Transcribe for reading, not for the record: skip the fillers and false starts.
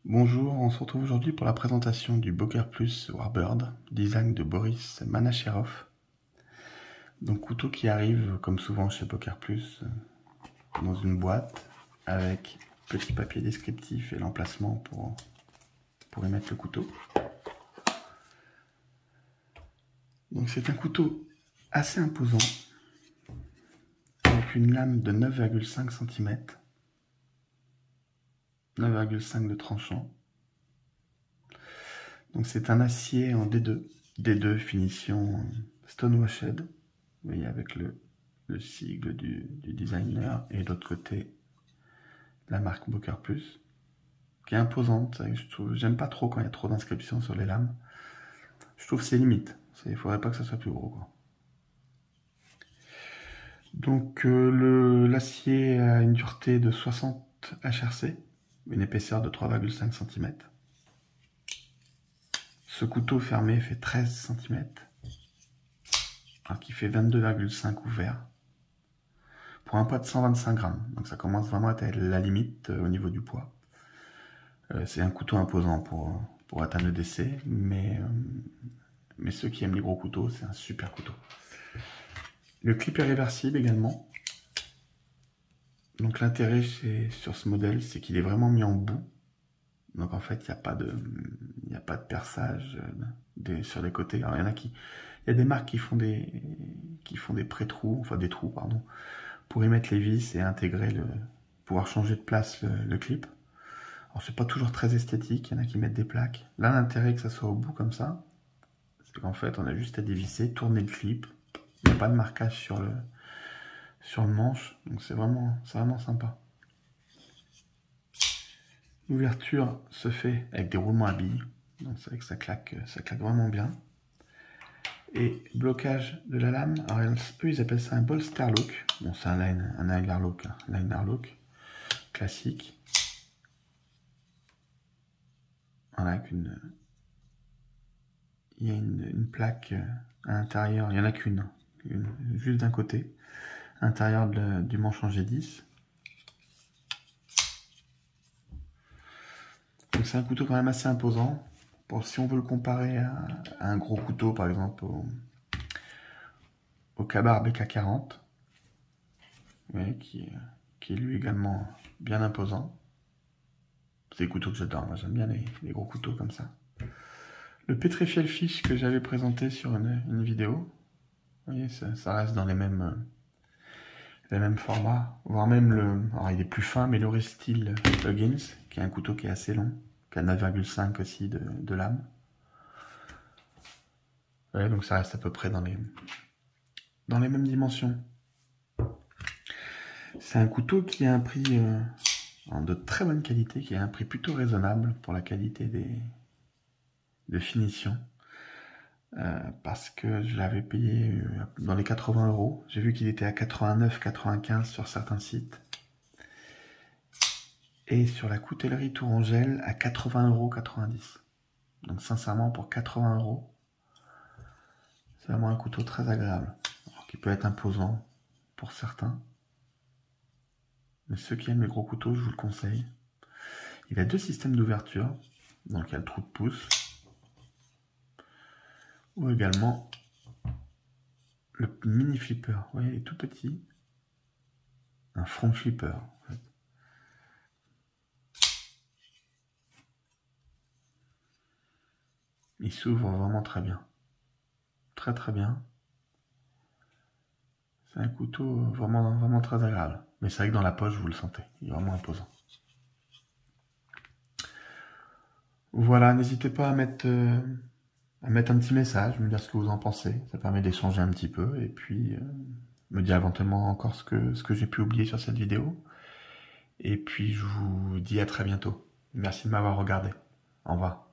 Bonjour, on se retrouve aujourd'hui pour la présentation du Boker Plus Warbird, design de Boris Manacherov. Donc couteau qui arrive comme souvent chez Boker Plus dans une boîte avec petit papier descriptif et l'emplacement pour y mettre le couteau. Donc c'est un couteau assez imposant avec une lame de 9,5 cm. 9,5 de tranchant. Donc c'est un acier en D2 finition Stonewashed. Vous voyez avec le sigle du designer et de l'autre côté la marque Boker Plus, qui est imposante. J'aime pas trop quand il y a trop d'inscriptions sur les lames. Je trouve que c'est limite. Il faudrait pas que ça soit plus gros, quoi. Donc l'acier a une dureté de 60 HRC, une épaisseur de 3,5 cm. Ce couteau fermé fait 13 cm, alors qui fait 22,5 ouvert, pour un poids de 125 grammes. Donc ça commence vraiment à être la limite au niveau du poids. C'est un couteau imposant pour atteindre le décès, mais ceux qui aiment les gros couteaux, c'est un super couteau. Le clip est réversible également. Donc l'intérêt sur ce modèle, c'est qu'il est vraiment mis en bout. Donc en fait, il n'y a pas de perçage sur les côtés. Alors il y a des marques qui font des pré-trous, enfin des trous, pardon, pour y mettre les vis et intégrer pouvoir changer de place le clip. Alors c'est pas toujours très esthétique, il y en a qui mettent des plaques. Là, l'intérêt que ça soit au bout comme ça, c'est qu'en fait, on a juste à dévisser, tourner le clip. Il n'y a pas de marquage sur le manche, donc c'est vraiment sympa. L'ouverture se fait avec des roulements à billes, donc c'est vrai que ça claque vraiment bien. Et blocage de la lame, alors eux ils appellent ça un bolster lock. Bon, c'est un liner lock, hein, liner lock classique. Voilà, il y a une plaque à l'intérieur, il n'y en a qu'une, juste d'un côté, à l'intérieur du manche en G10. Donc c'est un couteau quand même assez imposant. Si on veut le comparer à un gros couteau, par exemple au Ka-Bar BK40, ouais, qui est lui également bien imposant. C'est des couteaux que j'adore, moi j'aime bien les gros couteaux comme ça. Le Petrifiel Fish que j'avais présenté sur une vidéo, vous voyez, ça reste dans les mêmes formats, voire même alors il est plus fin, mais le Restil Huggins, qui est un couteau qui est assez long, qui a 9,5 aussi de lame. Ouais, donc ça reste à peu près dans les mêmes dimensions. C'est un couteau qui a un prix de très bonne qualité, qui a un prix plutôt raisonnable pour la qualité de finition. Parce que je l'avais payé dans les 80 €. J'ai vu qu'il était à 89, 95 sur certains sites. Et sur la coutellerie Tourangelle à 80,90 €. Donc sincèrement, pour 80 €, c'est vraiment un couteau très agréable. Alors, qui peut être imposant pour certains. Mais ceux qui aiment les gros couteaux, je vous le conseille. Il a deux systèmes d'ouverture. Donc il y a le trou de pouce. Ou également le mini flipper. Vous voyez, il est tout petit. Un front flipper, en fait. Il s'ouvre vraiment très bien. Très bien. C'est un couteau vraiment très agréable. Mais c'est vrai que dans la poche, vous le sentez. Il est vraiment imposant. Voilà, n'hésitez pas à mettre un petit message, me dire ce que vous en pensez. Ça permet d'échanger un petit peu. Et puis, me dire éventuellement encore ce que j'ai pu oublier sur cette vidéo. Et puis, je vous dis à très bientôt. Merci de m'avoir regardé. Au revoir.